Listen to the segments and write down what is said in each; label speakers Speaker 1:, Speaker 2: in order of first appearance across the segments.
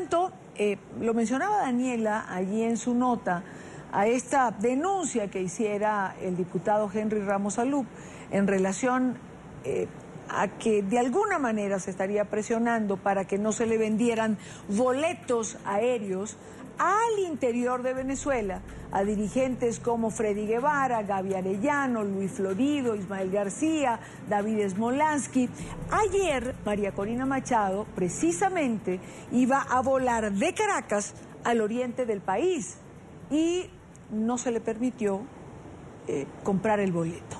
Speaker 1: cuanto, lo mencionaba Daniela allí en su nota, a esta denuncia que hiciera el diputado Henry Ramos Alup en relación a que de alguna manera se estaría presionando para que no se le vendieran boletos aéreos al interior de Venezuela a dirigentes como Freddy Guevara, Gaby Arellano, Luis Florido, Ismael García, David Smolansky. Ayer, María Corina Machado precisamente iba a volar de Caracas al oriente del país y no se le permitió comprar el boleto.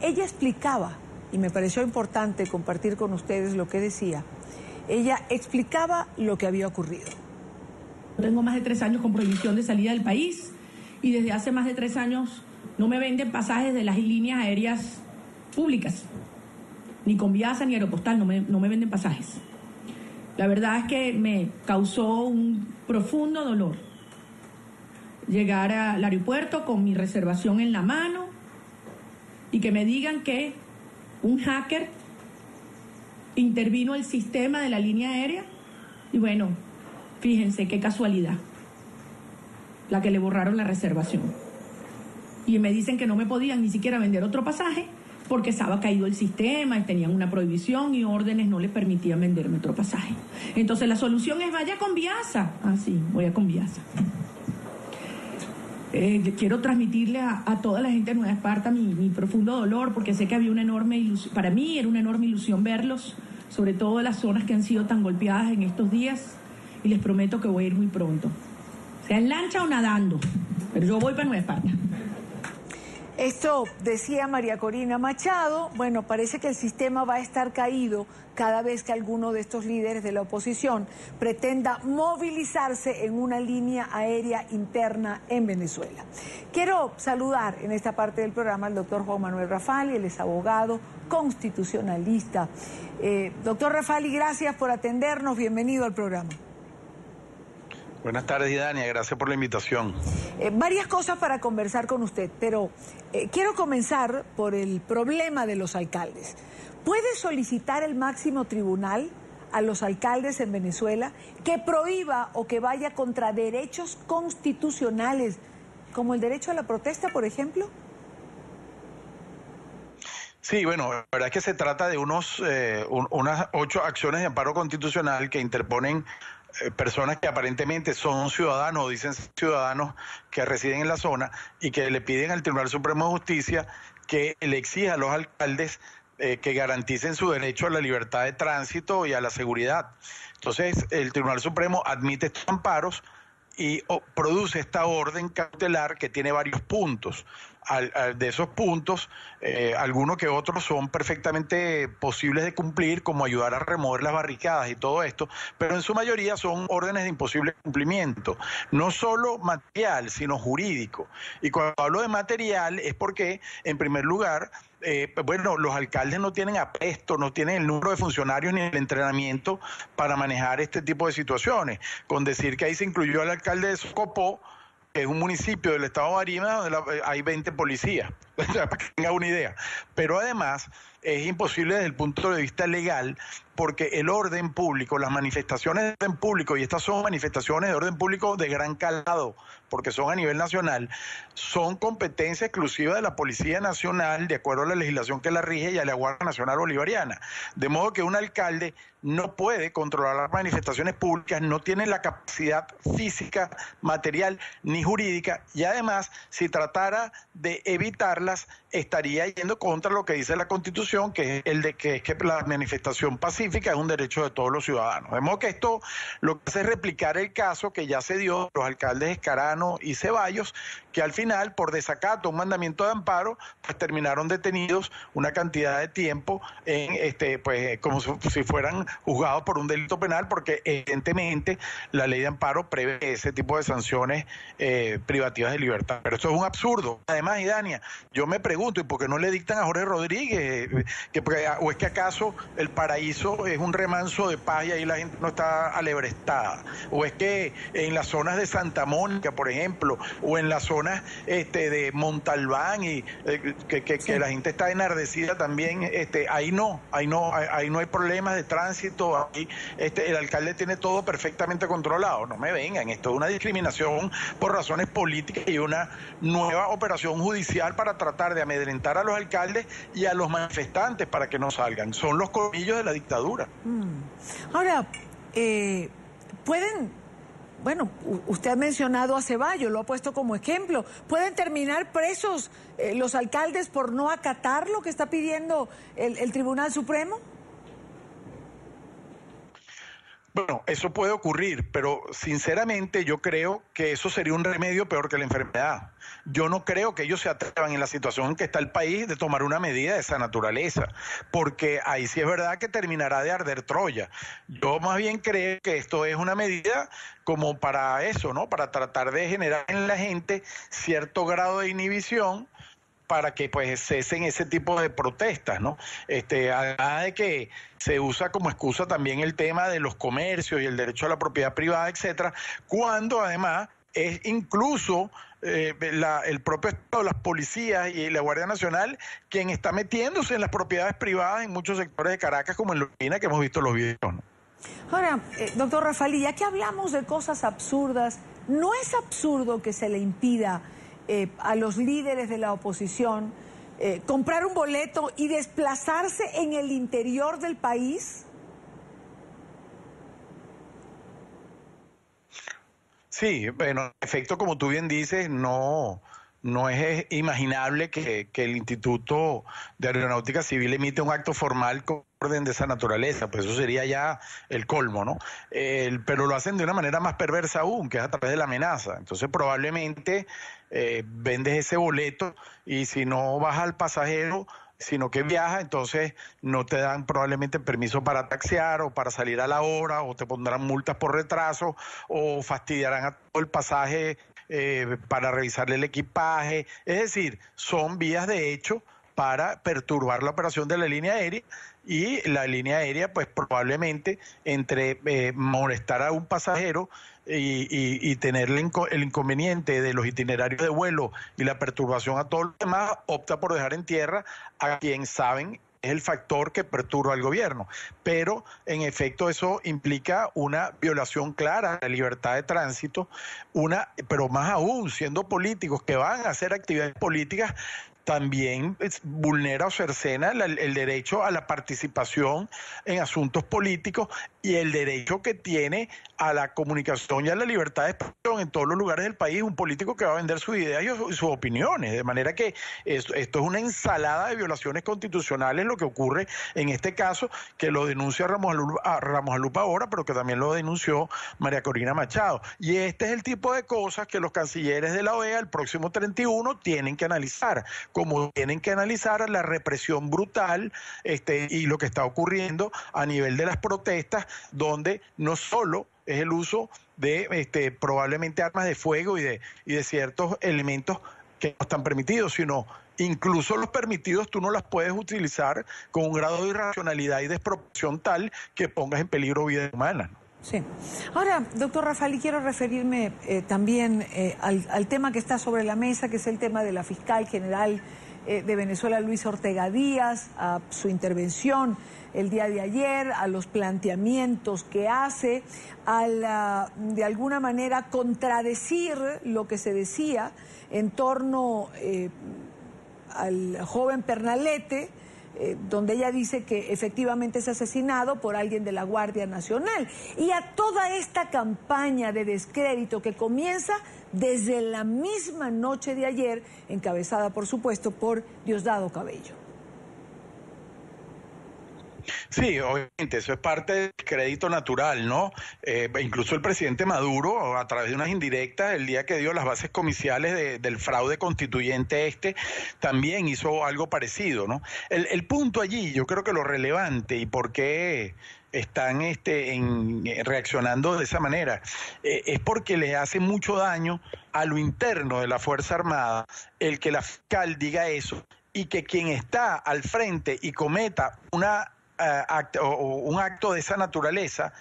Speaker 1: Ella explicaba, y me pareció importante compartir con ustedes lo que decía, ella explicaba lo que había ocurrido.
Speaker 2: Tengo más de 3 años con prohibición de salida del país y desde hace más de 3 años no me venden pasajes de las líneas aéreas públicas, ni Conviasa ni Aeropostal, no me venden pasajes. La verdad es que me causó un profundo dolor llegar al aeropuerto con mi reservación en la mano y que me digan que un hacker intervino el sistema de la línea aérea y bueno, fíjense qué casualidad, la que le borraron la reservación. Y me dicen que no me podían ni siquiera vender otro pasaje porque estaba caído el sistema y tenían una prohibición y órdenes no les permitían venderme otro pasaje. Entonces la solución es vaya con Viasa. Ah, sí, voy a con Viasa. Quiero transmitirle a toda la gente de Nueva Esparta mi profundo dolor porque sé que había una enorme ilusión, para mí era una enorme ilusión verlos, sobre todo en las zonas que han sido tan golpeadas en estos días. Y les prometo que voy a ir muy pronto, sea en lancha o nadando, pero yo voy para Nueva Esparta.
Speaker 1: Esto decía María Corina Machado. Bueno, parece que el sistema va a estar caído cada vez que alguno de estos líderes de la oposición pretenda movilizarse en una línea aérea interna en Venezuela. Quiero saludar en esta parte del programa al doctor Juan Manuel Rafali, él es abogado constitucionalista. Doctor Rafali, gracias por atendernos, bienvenido al programa.
Speaker 3: Buenas tardes, Dania, gracias por la invitación.
Speaker 1: Varias cosas para conversar con usted, pero quiero comenzar por el problema de los alcaldes. ¿Puede solicitar el máximo tribunal a los alcaldes en Venezuela que prohíba o que vaya contra derechos constitucionales, como el derecho a la protesta, por ejemplo?
Speaker 3: Sí, bueno, la verdad es que se trata de unas 8 acciones de amparo constitucional que interponen personas que aparentemente son ciudadanos o dicen ciudadanos que residen en la zona y que le piden al Tribunal Supremo de Justicia que le exija a los alcaldes que garanticen su derecho a la libertad de tránsito y a la seguridad. Entonces, el Tribunal Supremo admite estos amparos y produce esta orden cautelar que tiene varios puntos. De esos puntos, algunos que otros son perfectamente posibles de cumplir, como ayudar a remover las barricadas y todo esto, pero en su mayoría son órdenes de imposible cumplimiento, no solo material, sino jurídico. Y cuando hablo de material es porque, en primer lugar, bueno, los alcaldes no tienen apresto, no tienen el número de funcionarios ni el entrenamiento para manejar este tipo de situaciones. Con decir que ahí se incluyó al alcalde de Socopó, que es un municipio del estado de Barinas donde hay 20 policías, para que tenga una idea. Pero además es imposible desde el punto de vista legal, porque el orden público, las manifestaciones de orden público, y estas son manifestaciones de orden público de gran calado, porque son a nivel nacional, son competencia exclusiva de la Policía Nacional, de acuerdo a la legislación que la rige y a la Guardia Nacional Bolivariana. De modo que un alcalde no puede controlar las manifestaciones públicas, no tiene la capacidad física, material ni jurídica, y además, si tratara de evitarlas, estaría yendo contra lo que dice la Constitución, que es el de que la manifestación pacífica es un derecho de todos los ciudadanos. De modo que esto lo que hace es replicar el caso que ya se dio los alcaldes Escarano y Ceballos, que al final, por desacato a un mandamiento de amparo, pues terminaron detenidos una cantidad de tiempo pues como si fueran juzgados por un delito penal, porque evidentemente la ley de amparo prevé ese tipo de sanciones privativas de libertad. Pero esto es un absurdo. Además, Idania, yo me pregunto pregunto, ¿y por qué no le dictan a Jorge Rodríguez? ¿O es que acaso el paraíso es un remanso de paz y ahí la gente no está alebrestada? ¿O es que en las zonas de Santa Mónica, por ejemplo, o en las zonas de Montalbán, y que la gente está enardecida también, ahí no hay problemas de tránsito, ahí el alcalde tiene todo perfectamente controlado? No me vengan, esto es una discriminación por razones políticas y una nueva operación judicial para tratar de amedrentar a los alcaldes y a los manifestantes para que no salgan. Son los colmillos de la dictadura.
Speaker 1: Ahora, bueno, usted ha mencionado a Ceballos, lo ha puesto como ejemplo. ¿Pueden terminar presos los alcaldes por no acatar lo que está pidiendo el Tribunal Supremo?
Speaker 3: Bueno, eso puede ocurrir, pero sinceramente yo creo que eso sería un remedio peor que la enfermedad. Yo no creo que ellos se atrevan en la situación en que está el país de tomar una medida de esa naturaleza, porque ahí sí es verdad que terminará de arder Troya. Yo más bien creo que esto es una medida como para eso, ¿no? Para tratar de generar en la gente cierto grado de inhibición para que pues cesen ese tipo de protestas, ¿no? Además de que se usa como excusa también el tema de los comercios y el derecho a la propiedad privada, etcétera, cuando además es incluso el propio Estado, las policías y la Guardia Nacional quien está metiéndose en las propiedades privadas en muchos sectores de Caracas, como en Lupina, que hemos visto los videos, ¿no?
Speaker 1: Ahora, doctor Raffaelli, ya que hablamos de cosas absurdas, ¿no es absurdo que se le impida a los líderes de la oposición comprar un boleto y desplazarse en el interior del país?
Speaker 3: Sí, bueno, en efecto, como tú bien dices, no es imaginable que el Instituto de Aeronáutica Civil emite un acto formal con orden de esa naturaleza, pues eso sería ya el colmo, ¿no? Pero lo hacen de una manera más perversa aún, que es a través de la amenaza. Entonces probablemente vendes ese boleto y si no baja al pasajero, sino que viaja, entonces no te dan probablemente permiso para taxiar o para salir a la hora, o te pondrán multas por retraso, o fastidiarán a todo el pasaje para revisarle el equipaje. Es decir, son vías de hecho para perturbar la operación de la línea aérea, y la línea aérea pues probablemente entre molestar a un pasajero y tener el inconveniente de los itinerarios de vuelo y la perturbación a todos los demás, opta por dejar en tierra a quien saben es el factor que perturba al gobierno. Pero en efecto eso implica una violación clara de la libertad de tránsito, pero más aún siendo políticos que van a hacer actividades políticas, también vulnera o cercena el derecho a la participación en asuntos políticos y el derecho que tiene a la comunicación y a la libertad de expresión en todos los lugares del país un político que va a vender sus ideas y sus opiniones. De manera que esto es una ensalada de violaciones constitucionales lo que ocurre en este caso, que lo denuncia Ramos Alup ahora, pero que también lo denunció María Corina Machado. Y este es el tipo de cosas que los cancilleres de la OEA el próximo 31 tienen que analizar, como tienen que analizar la represión brutal y lo que está ocurriendo a nivel de las protestas, donde no solo es el uso de probablemente armas de fuego y de ciertos elementos que no están permitidos, sino incluso los permitidos tú no las puedes utilizar con un grado de irracionalidad y desproporción tal que pongas en peligro vida humana.
Speaker 1: Sí. Ahora, doctor Raffaelli, quiero referirme también al tema que está sobre la mesa, que es el tema de la fiscal general de Venezuela, Luisa Ortega Díaz, a su intervención el día de ayer, a los planteamientos que hace, de alguna manera contradecir lo que se decía en torno al joven Pernalete, donde ella dice que efectivamente es asesinado por alguien de la Guardia Nacional, y a toda esta campaña de descrédito que comienza desde la misma noche de ayer, encabezada por supuesto por Diosdado Cabello.
Speaker 3: Sí, obviamente, eso es parte del crédito natural, ¿no? Incluso el presidente Maduro, a través de unas indirectas, el día que dio las bases comiciales del fraude constituyente también hizo algo parecido, ¿no? El punto allí, yo creo que lo relevante y por qué están reaccionando de esa manera, es porque les hace mucho daño a lo interno de la Fuerza Armada el que la fiscal diga eso y que quien está al frente y cometa un acto de esa naturaleza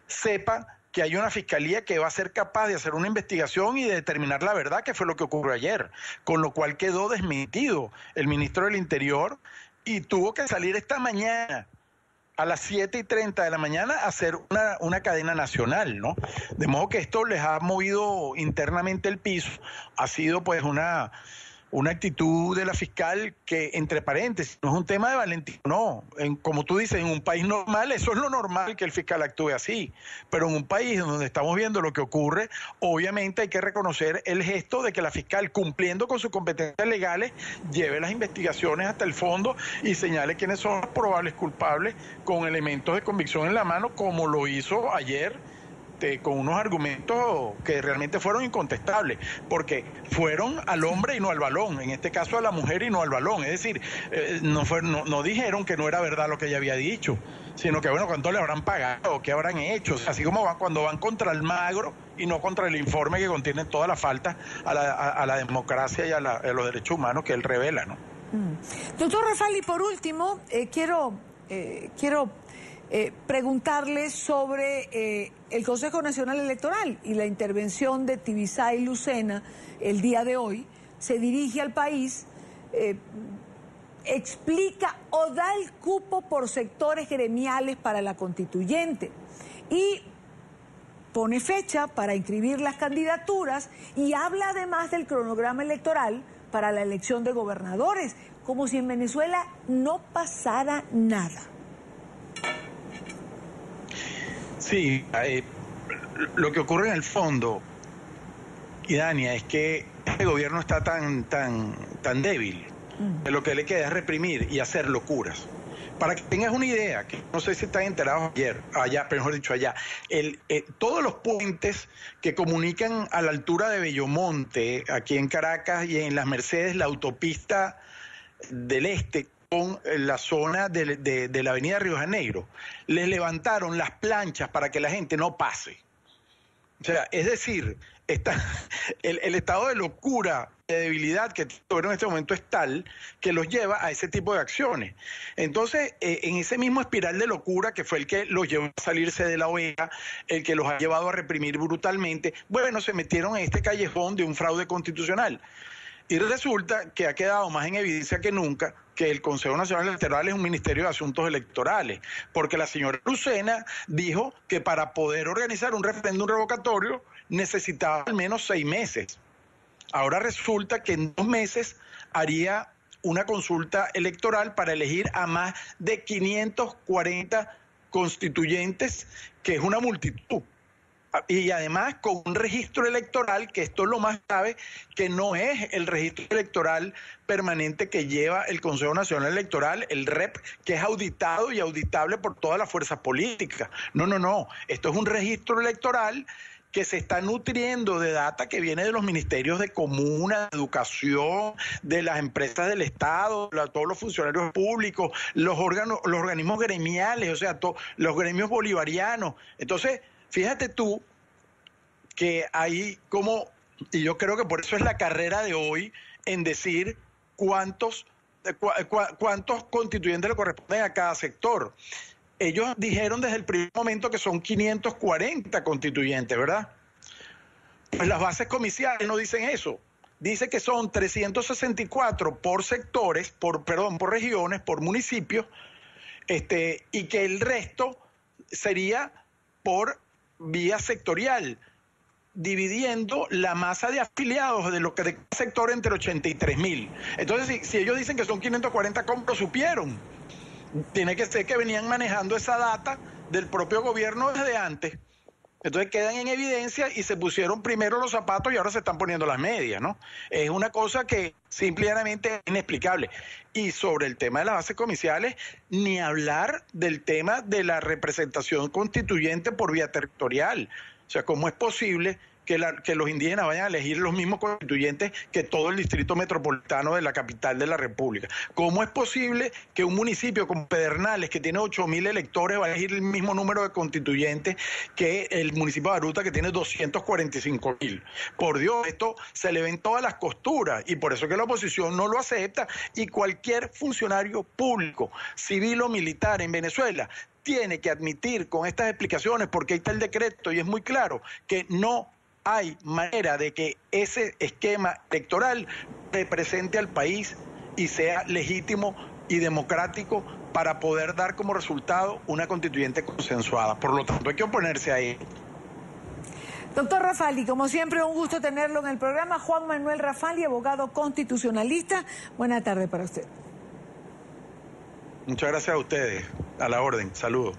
Speaker 3: sepa que hay una fiscalía que va a ser capaz de hacer una investigación y de determinar la verdad, que fue lo que ocurrió ayer, con lo cual quedó desmentido el ministro del Interior y tuvo que salir esta mañana a las 7:30 de la mañana a hacer una cadena nacional, ¿no? De modo que esto les ha movido internamente el piso, ha sido pues una actitud de la fiscal que, entre paréntesis, no es un tema de valentía, no. Como tú dices, en un país normal, eso es lo normal que el fiscal actúe así. Pero en un país donde estamos viendo lo que ocurre, obviamente hay que reconocer el gesto de que la fiscal, cumpliendo con sus competencias legales, lleve las investigaciones hasta el fondo y señale quiénes son los probables culpables con elementos de convicción en la mano, como lo hizo ayer, con unos argumentos que realmente fueron incontestables, porque fueron al hombre y no al balón, en este caso a la mujer y no al balón, es decir, no dijeron que no era verdad lo que ella había dicho, sino que bueno, cuánto le habrán pagado, qué habrán hecho, o sea, así como cuando van contra el magro y no contra el informe que contiene todas las faltas a la democracia y a los derechos humanos que él revela, ¿no?
Speaker 1: Doctor Rafali, por último, quiero preguntarle sobre el Consejo Nacional Electoral y la intervención de Tibisay Lucena el día de hoy. Se dirige al país, explica o da el cupo por sectores gremiales para la constituyente y pone fecha para inscribir las candidaturas y habla además del cronograma electoral para la elección de gobernadores, como si en Venezuela no pasara nada.
Speaker 3: Sí, lo que ocurre en el fondo, Idania, es que este gobierno está tan débil que lo que le queda es reprimir y hacer locuras. Para que tengas una idea, que no sé si están enterados allá, pero mejor dicho allá, todos los puentes que comunican a la altura de Bellomonte, aquí en Caracas y en las Mercedes, la autopista del este, con la zona de la avenida Río de Janeiro, les levantaron las planchas para que la gente no pase. O sea, es decir, el estado de locura, de debilidad que en este momento es tal que los lleva a ese tipo de acciones. Entonces, en ese mismo espiral de locura que fue el que los llevó a salirse de la OEA, el que los ha llevado a reprimir brutalmente, bueno, se metieron en este callejón de un fraude constitucional. Y resulta que ha quedado más en evidencia que nunca que el Consejo Nacional Electoral es un ministerio de asuntos electorales, porque la señora Lucena dijo que para poder organizar un referéndum revocatorio necesitaba al menos 6 meses. Ahora resulta que en 2 meses haría una consulta electoral para elegir a más de 540 constituyentes, que es una multitud. Y además con un registro electoral, que esto es lo más grave, que no es el registro electoral permanente que lleva el Consejo Nacional Electoral, el REP, que es auditado y auditable por todas las fuerzas políticas. No. Esto es un registro electoral que se está nutriendo de data que viene de los ministerios de Comuna, de Educación, de las empresas del Estado, todos los funcionarios públicos, los organismos gremiales, o sea, los gremios bolivarianos. Entonces, fíjate tú que hay y yo creo que por eso es la carrera de hoy en decir cuántos constituyentes le corresponden a cada sector. Ellos dijeron desde el primer momento que son 540 constituyentes, ¿verdad? Pues las bases comiciales no dicen eso. Dice que son 364 por sectores, por regiones, por municipios, y que el resto sería por vía sectorial, dividiendo la masa de afiliados de cada sector entre 83,000. Entonces, si ellos dicen que son 540, ¿cómo lo supieron? Tiene que ser que venían manejando esa data del propio gobierno desde antes. Entonces quedan en evidencia y se pusieron primero los zapatos y ahora se están poniendo las medias, ¿no? Es una cosa que simplemente es inexplicable. Y sobre el tema de las bases comiciales, ni hablar del tema de la representación constituyente por vía territorial. O sea, ¿cómo es posible que los indígenas vayan a elegir los mismos constituyentes que todo el distrito metropolitano de la capital de la República. ¿Cómo es posible que un municipio como Pedernales, que tiene 8.000 electores, va a elegir el mismo número de constituyentes que el municipio de Baruta, que tiene 245.000? Por Dios, esto se le ven todas las costuras, y por eso que la oposición no lo acepta, y cualquier funcionario público, civil o militar en Venezuela tiene que admitir con estas explicaciones, porque ahí está el decreto y es muy claro que no hay manera de que ese esquema electoral represente al país y sea legítimo y democrático para poder dar como resultado una constituyente consensuada. Por lo tanto, hay que oponerse a él.
Speaker 1: Doctor Rafali, como siempre, un gusto tenerlo en el programa. Juan Manuel Rafali, abogado constitucionalista. Buena tarde para usted.
Speaker 3: Muchas gracias a ustedes. A la orden. Saludos.